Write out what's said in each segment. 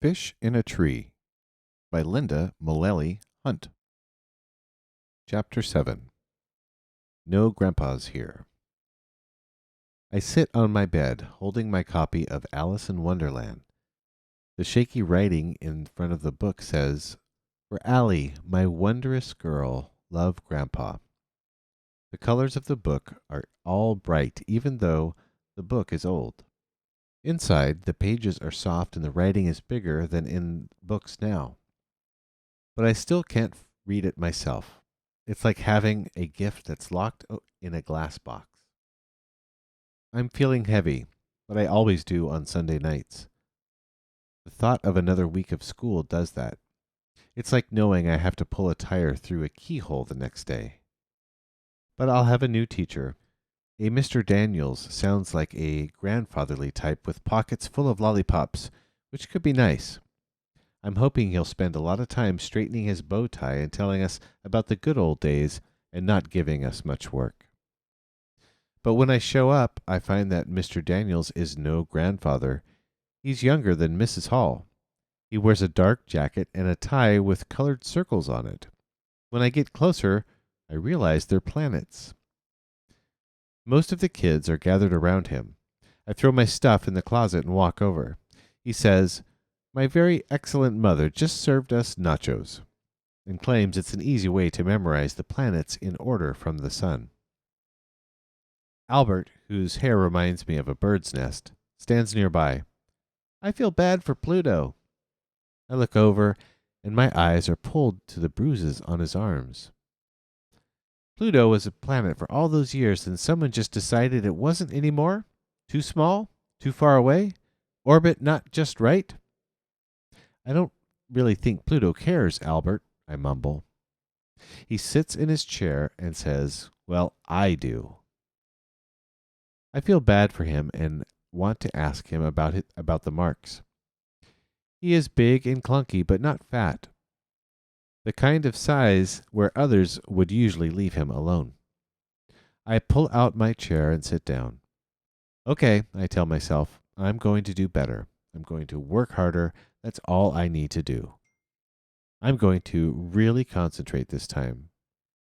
Fish in a Tree by Linda Mullally Hunt. Chapter 7. No Grandpa's Here. I sit on my bed, holding my copy of Alice in Wonderland. The shaky writing in front of the book says, "For Allie, my wondrous girl, love Grandpa." The colors of the book are all bright, even though the book is old. Inside, the pages are soft and the writing is bigger than in books now. But I still can't read it myself. It's like having a gift that's locked in a glass box. I'm feeling heavy, but I always do on Sunday nights. The thought of another week of school does that. It's like knowing I have to pull a tire through a keyhole the next day. But I'll have a new teacher. A Mr. Daniels sounds like a grandfatherly type with pockets full of lollipops, which could be nice. I'm hoping he'll spend a lot of time straightening his bow tie and telling us about the good old days and not giving us much work. But when I show up, I find that Mr. Daniels is no grandfather. He's younger than Mrs. Hall. He wears a dark jacket and a tie with colored circles on it. When I get closer, I realize they're planets. Most of the kids are gathered around him. I throw my stuff in the closet and walk over. He says, "My very excellent mother just served us nachos," and claims it's an easy way to memorize the planets in order from the sun. Albert, whose hair reminds me of a bird's nest, stands nearby. "I feel bad for Pluto." I look over, and my eyes are pulled to the bruises on his arms. Pluto was a planet for all those years, and someone just decided it wasn't anymore? Too small? Too far away? Orbit not just right? "I don't really think Pluto cares, Albert," I mumble. He sits in his chair and says, "Well, I do." I feel bad for him and want to ask him about the marks. He is big and clunky, but not fat. The kind of size where others would usually leave him alone. I pull out my chair and sit down. "Okay," I tell myself, "I'm going to do better. I'm going to work harder. That's all I need to do. I'm going to really concentrate this time,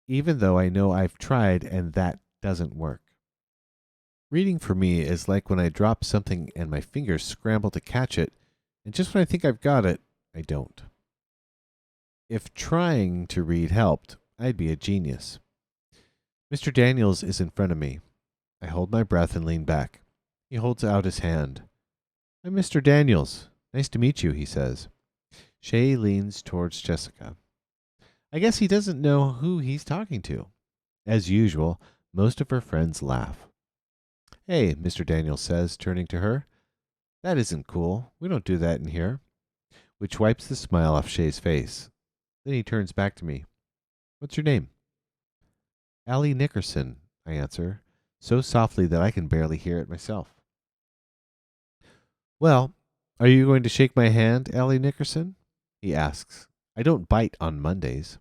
even though I know I've tried and that doesn't work." Reading for me is like when I drop something and my fingers scramble to catch it, and just when I think I've got it, I don't. If trying to read helped, I'd be a genius. Mr. Daniels is in front of me. I hold my breath and lean back. He holds out his hand. "I'm Mr. Daniels. Nice to meet you," he says. Shay leans towards Jessica. I guess he doesn't know who he's talking to. As usual, most of her friends laugh. "Hey," Mr. Daniels says, turning to her. "That isn't cool. We don't do that in here," which wipes the smile off Shay's face. Then he turns back to me. "What's your name?" "Allie Nickerson," I answer, so softly that I can barely hear it myself. "Well, are you going to shake my hand, Allie Nickerson?" he asks. "I don't bite on Mondays."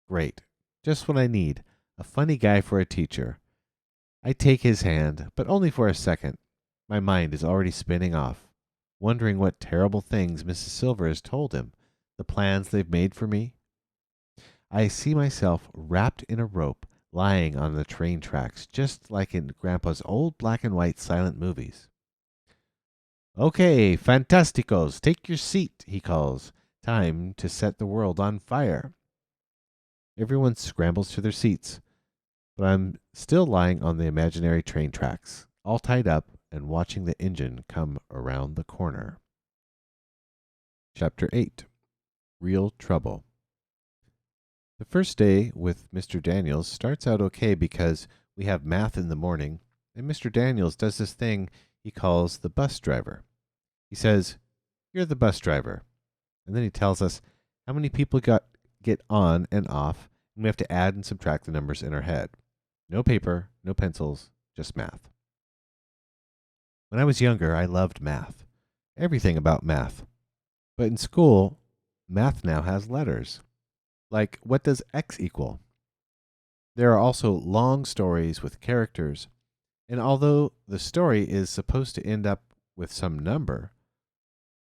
Great. Just what I need. A funny guy for a teacher. I take his hand, but only for a second. My mind is already spinning off, wondering what terrible things Mrs. Silver has told him, the plans they've made for me. I see myself wrapped in a rope, lying on the train tracks, just like in Grandpa's old black and white silent movies. "Okay, fantasticos, take your seat," he calls. "Time to set the world on fire." Everyone scrambles to their seats, but I'm still lying on the imaginary train tracks, all tied up and watching the engine come around the corner. Chapter 8. Real Trouble. The first day with Mr. Daniels starts out okay because we have math in the morning, and Mr. Daniels does this thing he calls the bus driver. He says, "You're the bus driver," and then he tells us how many people get on and off, and we have to add and subtract the numbers in our head. No paper, no pencils, just math. When I was younger, I loved math. Everything about math. But in school, math now has letters. Like, what does x equal? There are also long stories with characters, and although the story is supposed to end up with some number,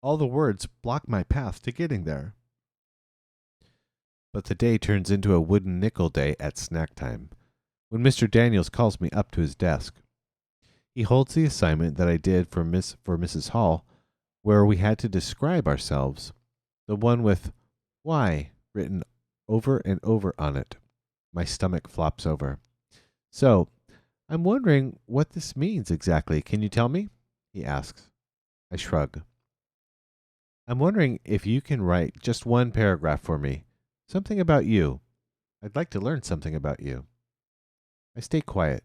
All the words block my path to getting there. But the day turns into a wooden nickel day at snack time, when Mr. Daniels calls me up to his desk. He holds the assignment that I did for Mrs. Hall, where we had to describe ourselves, the one with "why" written over and over on it. My stomach flops over. So, I'm wondering what this means exactly. Can you tell me? He asks. I shrug. I'm wondering if you can write just one paragraph for me. Something about you. I'd like to learn something about you. I stay quiet.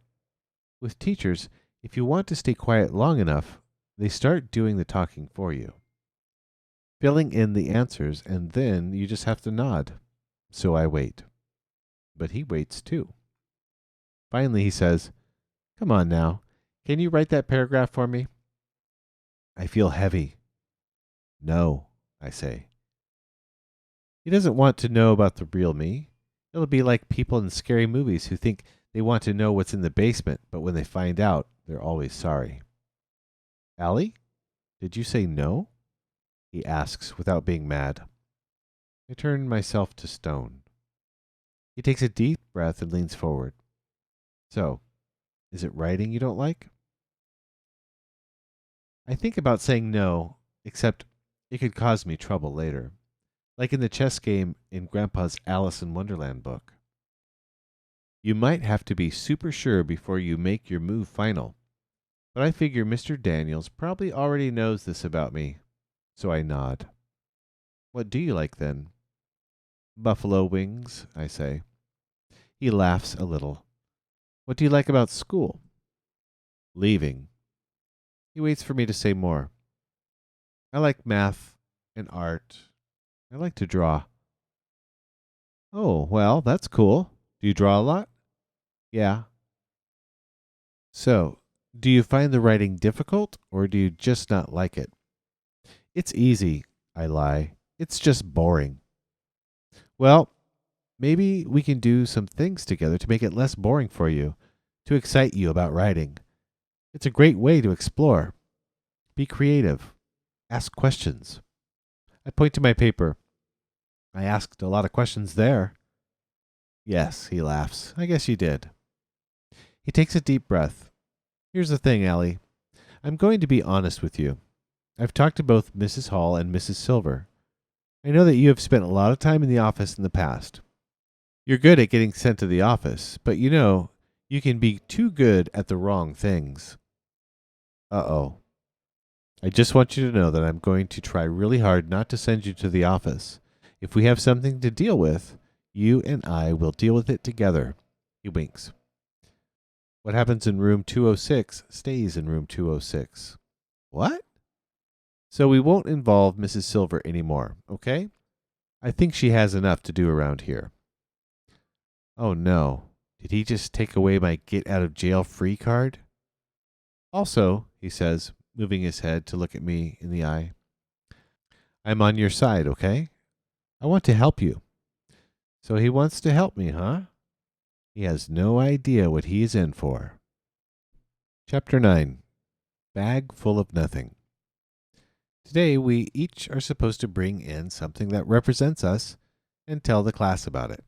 With teachers, if you want to stay quiet long enough, they start doing the talking for you, filling in the answers, and then you just have to nod. So I wait. But he waits too. Finally, he says, "Come on now. Can you write that paragraph for me?" I feel heavy. "No," I say. He doesn't want to know about the real me. It'll be like people in scary movies who think they want to know what's in the basement, but when they find out, they're always sorry. "Allie, did you say no?" he asks without being mad. I turn myself to stone. He takes a deep breath and leans forward. "So, is it writing you don't like?" I think about saying no, except it could cause me trouble later, like in the chess game in Grandpa's Alice in Wonderland book. You might have to be super sure before you make your move final, but I figure Mr. Daniels probably already knows this about me, so I nod. "What do you like then?" "Buffalo wings," I say. He laughs a little. "What do you like about school?" "Leaving." He waits for me to say more. "I like math and art. I like to draw." "Oh, well, that's cool. Do you draw a lot?" "Yeah." "So, do you find the writing difficult, or do you just not like it?" "It's easy," I lie. "It's just boring." "Well, maybe we can do some things together to make it less boring for you, to excite you about writing. It's a great way to explore. Be creative. Ask questions." I point to my paper. "I asked a lot of questions there." "Yes," he laughs. "I guess you did." He takes a deep breath. "Here's the thing, Allie. I'm going to be honest with you. I've talked to both Mrs. Hall and Mrs. Silver. I know that you have spent a lot of time in the office in the past. You're good at getting sent to the office, but you can be too good at the wrong things." Uh-oh. "I just want you to know that I'm going to try really hard not to send you to the office. If we have something to deal with, you and I will deal with it together." He winks. "What happens in room 206 stays in room 206. "What?" "So we won't involve Mrs. Silver anymore, okay? I think she has enough to do around here." Oh no. Did he just take away my get out of jail free card? "Also," he says, moving his head to look at me in the eye, "I'm on your side, okay? I want to help you." So he wants to help me, huh? He has no idea what he is in for. Chapter 9. Bag Full of Nothing. Today we each are supposed to bring in something that represents us and tell the class about it.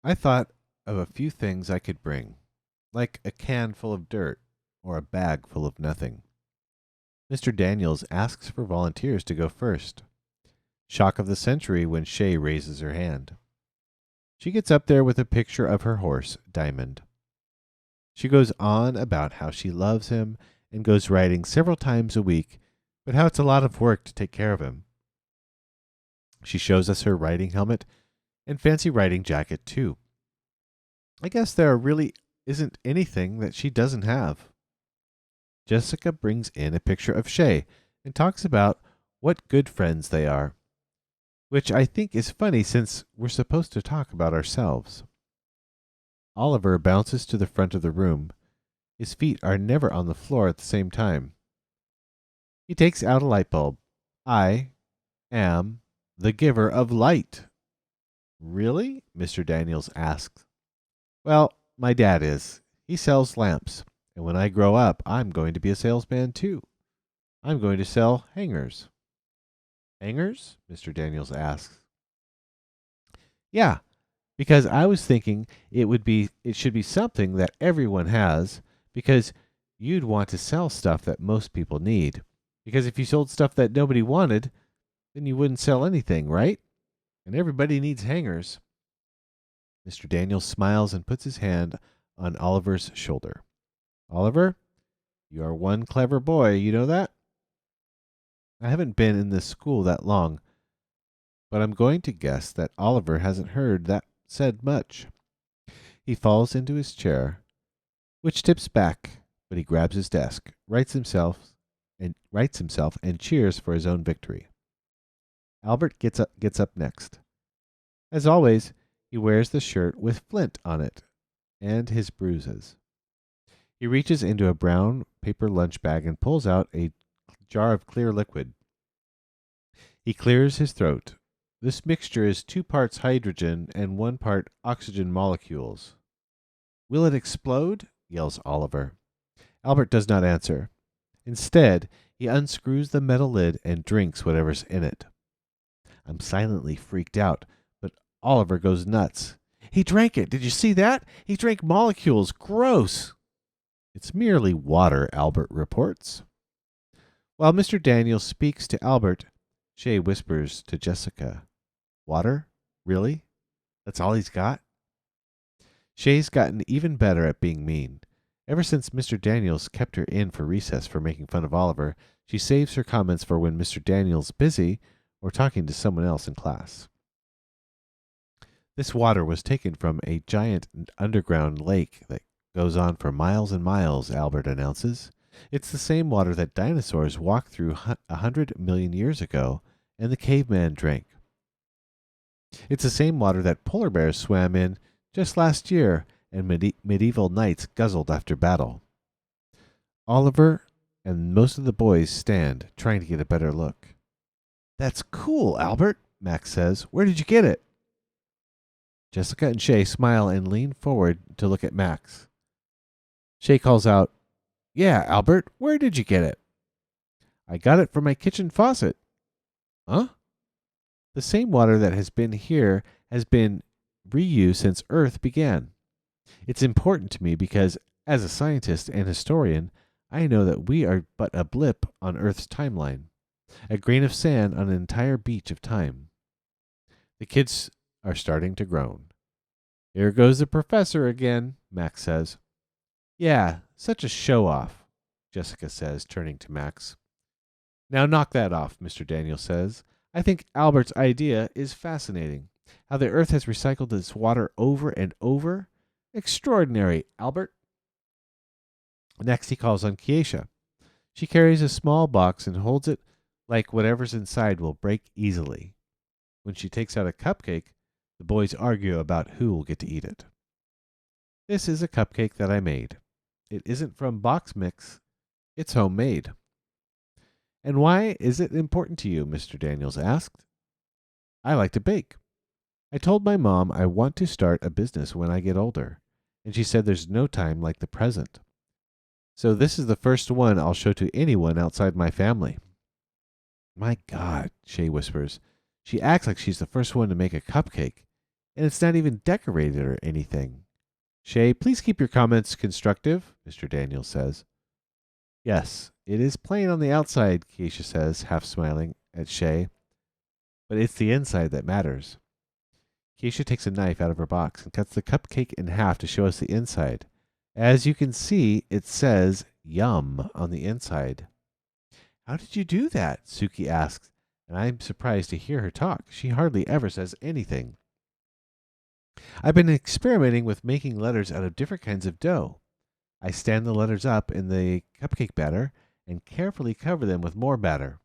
I thought of a few things I could bring, like a can full of dirt or a bag full of nothing. Mr. Daniels asks for volunteers to go first. Shock of the century when Shay raises her hand. She gets up there with a picture of her horse, Diamond. She goes on about how she loves him and goes riding several times a week, but how it's a lot of work to take care of him. She shows us her riding helmet and fancy riding jacket, too. I guess there really isn't anything that she doesn't have. Jessica brings in a picture of Shay and talks about what good friends they are, which I think is funny since we're supposed to talk about ourselves. Oliver bounces to the front of the room. His feet are never on the floor at the same time. He takes out a light bulb. "I am the giver of light." "Really?" Mr. Daniels asks. "Well, my dad is. He sells lamps, and when I grow up, I'm going to be a salesman too." I'm going to sell hangers. Hangers? Mr. Daniels asks. Yeah, because I was thinking it should be something that everyone has because you'd want to sell stuff that most people need. Because if you sold stuff that nobody wanted, then you wouldn't sell anything, right? And everybody needs hangers. Mr. Daniels smiles and puts his hand on Oliver's shoulder. Oliver, you are one clever boy, you know that? I haven't been in this school that long, but I'm going to guess that Oliver hasn't heard that said much. He falls into his chair, which tips back, but he grabs his desk, writes himself and cheers for his own victory. Albert gets up next. As always, he wears the shirt with Flint on it and his bruises. He reaches into a brown paper lunch bag and pulls out a jar of clear liquid. He clears his throat. This mixture is 2 parts hydrogen and 1 part oxygen molecules. Will it explode? Yells Oliver. Albert does not answer. Instead, he unscrews the metal lid and drinks whatever's in it. I'm silently freaked out, but Oliver goes nuts. He drank it. Did you see that? He drank molecules. Gross. It's merely water, Albert reports. While Mr. Daniels speaks to Albert, Shay whispers to Jessica, Water? Really? That's all he's got? Shay's gotten even better at being mean. Ever since Mr. Daniels kept her in for recess for making fun of Oliver, she saves her comments for when Mr. Daniels busy or talking to someone else in class. This water was taken from a giant underground lake that goes on for miles and miles, Albert announces. It's the same water that dinosaurs walked through 100 million years ago and the caveman drank. It's the same water that polar bears swam in just last year and medieval knights guzzled after battle. Oliver and most of the boys stand, trying to get a better look. That's cool, Albert, Max says. Where did you get it? Jessica and Shay smile and lean forward to look at Max. Shay calls out, Yeah, Albert, where did you get it? I got it from my kitchen faucet. Huh? The same water that has been here has been reused since Earth began. It's important to me because, as a scientist and historian, I know that we are but a blip on Earth's timeline, a grain of sand on an entire beach of time. The kids are starting to groan. Here goes the professor again, Max says. Yeah, such a show-off, Jessica says, turning to Max. Now knock that off, Mr. Daniel says. I think Albert's idea is fascinating. How the Earth has recycled its water over and over. Extraordinary, Albert. Next, he calls on Keisha. She carries a small box and holds it like whatever's inside will break easily. When she takes out a cupcake, the boys argue about who will get to eat it. This is a cupcake that I made. It isn't from box mix. It's homemade. And why is it important to you? Mr. Daniels asked. I like to bake. I told my mom I want to start a business when I get older, and she said there's no time like the present. So this is the first one I'll show to anyone outside my family. My God, Shay whispers. She acts like she's the first one to make a cupcake, and it's not even decorated or anything. Shay, please keep your comments constructive, Mr. Daniels says. Yes, it is plain on the outside, Keisha says, half smiling at Shay, but it's the inside that matters. Keisha takes a knife out of her box and cuts the cupcake in half to show us the inside. As you can see, it says Yum on the inside. How did you do that? Suki asks, and I'm surprised to hear her talk. She hardly ever says anything. I've been experimenting with making letters out of different kinds of dough. I stand the letters up in the cupcake batter and carefully cover them with more batter.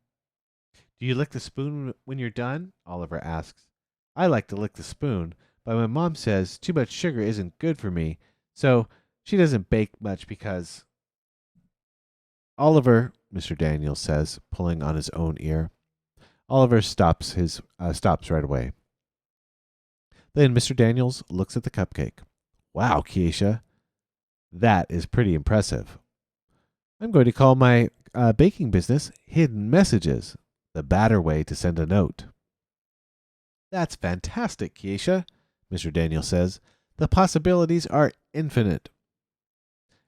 Do you lick the spoon when you're done? Oliver asks. I like to lick the spoon, but my mom says too much sugar isn't good for me, so she doesn't bake much because... Oliver, Mr. Daniels says, pulling on his own ear. Oliver stops right away. Then Mr. Daniels looks at the cupcake. Wow, Keisha, that is pretty impressive. I'm going to call my baking business, hidden messages, the badder way to send a note. That's fantastic, Keisha, Mr. Daniel says. The possibilities are infinite.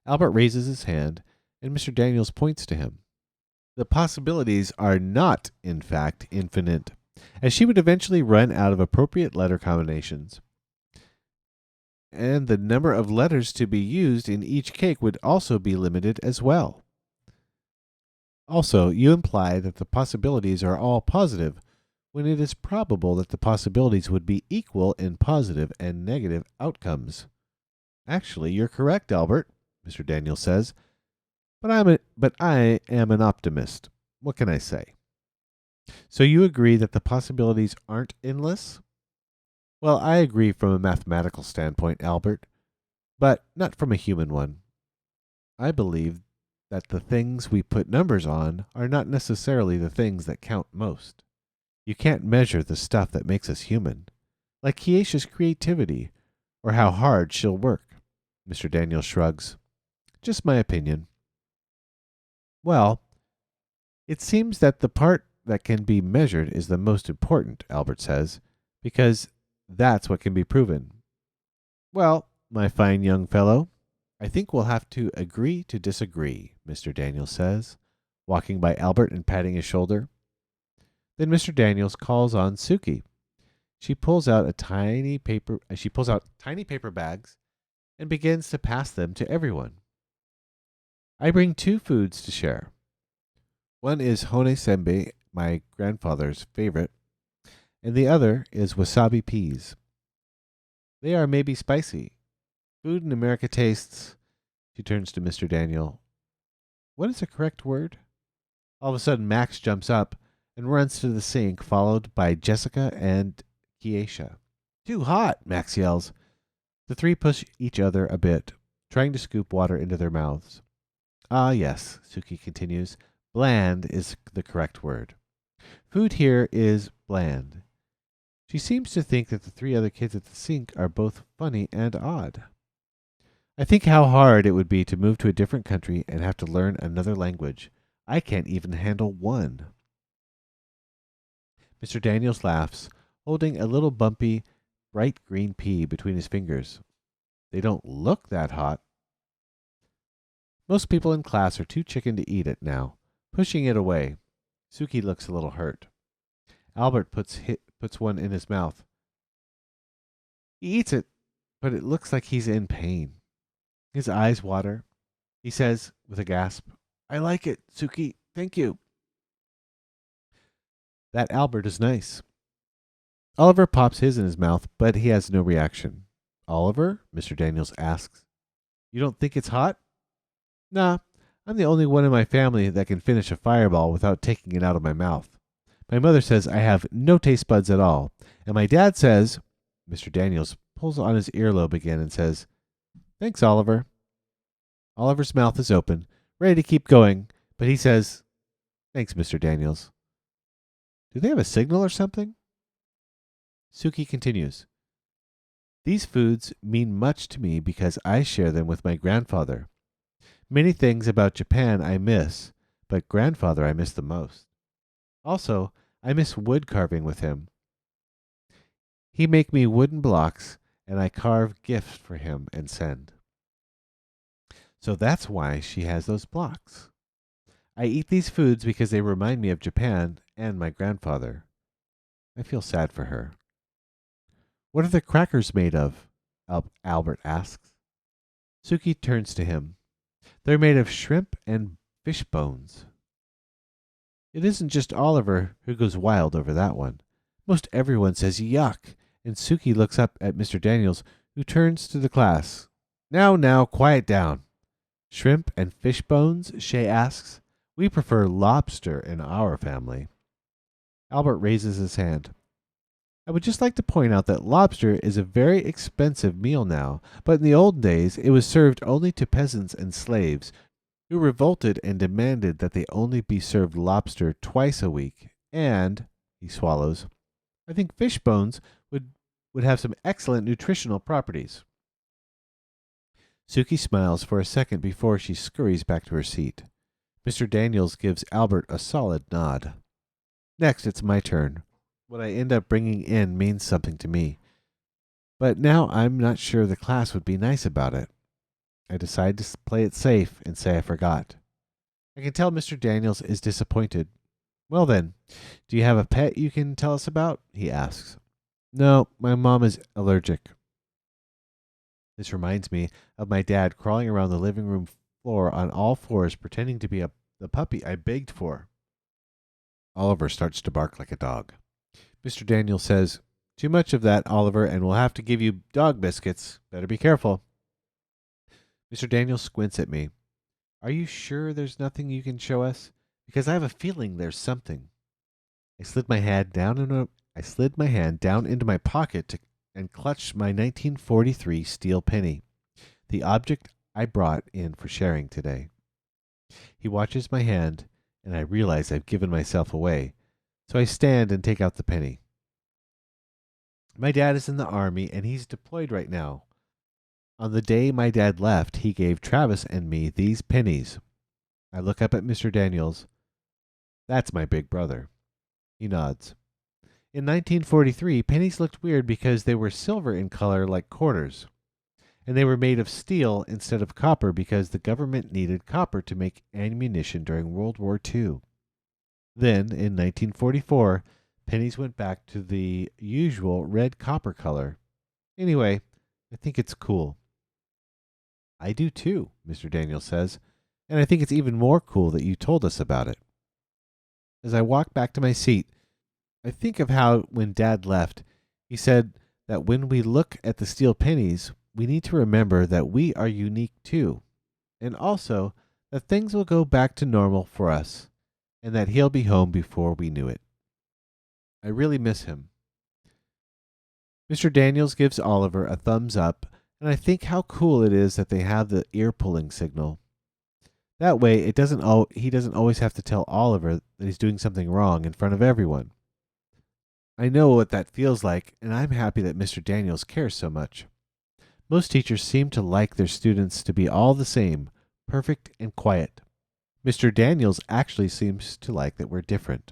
Albert raises his hand, and Mr. Daniels points to him. The possibilities are not, in fact, infinite, as she would eventually run out of appropriate letter combinations. And the number of letters to be used in each cake would also be limited as well. Also, you imply that the possibilities are all positive, when it is probable that the possibilities would be equal in positive and negative outcomes. Actually, you're correct, Albert, Mr. Daniel says, but I am an optimist. What can I say? So you agree that the possibilities aren't endless? Well, I agree from a mathematical standpoint, Albert, but not from a human one. I believe that the things we put numbers on are not necessarily the things that count most. You can't measure the stuff that makes us human, like Kiesha's creativity or how hard she'll work. Mr. Daniel shrugs. Just my opinion. Well, it seems that the part that can be measured is the most important, Albert says, because that's what can be proven. Well, my fine young fellow, I think we'll have to agree to disagree, Mr. Daniels says, walking by Albert and patting his shoulder. Then Mr. Daniels calls on Suki. She pulls out tiny paper bags and begins to pass them to everyone. I bring 2 foods to share. One is hone sembe, my grandfather's favorite, and the other is wasabi peas. They are maybe spicy. Food in America tastes. She turns to Mr. Daniel. What is the correct word? All of a sudden, Max jumps up and runs to the sink, followed by Jessica and Kiesha. Too hot, Max yells. The 3 push each other a bit, trying to scoop water into their mouths. Ah, yes, Suki continues. Bland is the correct word. Food here is bland. She seems to think that the 3 other kids at the sink are both funny and odd. I think how hard it would be to move to a different country and have to learn another language. I can't even handle one. Mr. Daniels laughs, holding a little bumpy, bright green pea between his fingers. They don't look that hot. Most people in class are too chicken to eat it now, pushing it away. Suki looks a little hurt. Albert puts one in his mouth. He eats it, but it looks like he's in pain. His eyes water. He says, with a gasp, I like it, Suki. Thank you. That Albert is nice. Oliver pops his in his mouth, but he has no reaction. Oliver? Mr. Daniels asks. You don't think it's hot? Nah, I'm the only one in my family that can finish a fireball without taking it out of my mouth. My mother says I have no taste buds at all, and my dad says, Mr. Daniels pulls on his earlobe again and says, Thanks, Oliver. Oliver's mouth is open, ready to keep going, but he says, Thanks, Mr. Daniels. Do they have a signal or something? Suki continues, These foods mean much to me because I share them with my grandfather. Many things about Japan I miss, but grandfather I miss the most. Also, I miss wood carving with him. He make me wooden blocks, and I carve gifts for him and send. So that's why she has those blocks. I eat these foods because they remind me of Japan and my grandfather. I feel sad for her. What are the crackers made of? Albert asks. Suki turns to him. They're made of shrimp and fish bones. It isn't just Oliver who goes wild over that one. Most everyone says yuck, and Suki looks up at Mr. Daniels, who turns to the class. Now, quiet down. Shrimp and fish bones? Shay asks. We prefer lobster in our family. Albert raises his hand. I would just like to point out that lobster is a very expensive meal now, but in the old days it was served only to peasants and slaves, who revolted and demanded that they only be served lobster twice a week. And, he swallows, I think fish bones would have some excellent nutritional properties. Suki smiles for a second before she scurries back to her seat. Mr. Daniels gives Albert a solid nod. Next, it's my turn. What I end up bringing in means something to me. But now I'm not sure the class would be nice about it. I decide to play it safe and say I forgot. I can tell Mr. Daniels is disappointed. Well then, do you have a pet you can tell us about? He asks. No, my mom is allergic. This reminds me of my dad crawling around the living room floor on all fours pretending to be the puppy I begged for. Oliver starts to bark like a dog. Mr. Daniels says, Too much of that, Oliver, and we'll have to give you dog biscuits. Better be careful. Mr. Daniels squints at me. Are you sure there's nothing you can show us? Because I have a feeling there's something. I slid my hand down into my pocket and clutched my 1943 steel penny, the object I brought in for sharing today. He watches my hand, and I realize I've given myself away, so I stand and take out the penny. My dad is in the army, and he's deployed right now. On the day my dad left, he gave Travis and me these pennies. I look up at Mr. Daniels. That's my big brother. He nods. In 1943, pennies looked weird because they were silver in color like quarters, and they were made of steel instead of copper because the government needed copper to make ammunition during World War II. Then, in 1944, pennies went back to the usual red copper color. Anyway, I think it's cool. I do too, Mr. Daniels says, and I think it's even more cool that you told us about it. As I walk back to my seat, I think of how when Dad left, he said that when we look at the steel pennies, we need to remember that we are unique too, and also that things will go back to normal for us, and that he'll be home before we knew it. I really miss him. Mr. Daniels gives Oliver a thumbs up, and I think how cool it is that they have the ear-pulling signal. That way, he doesn't always have to tell Oliver that he's doing something wrong in front of everyone. I know what that feels like, and I'm happy that Mr. Daniels cares so much. Most teachers seem to like their students to be all the same, perfect and quiet. Mr. Daniels actually seems to like that we're different.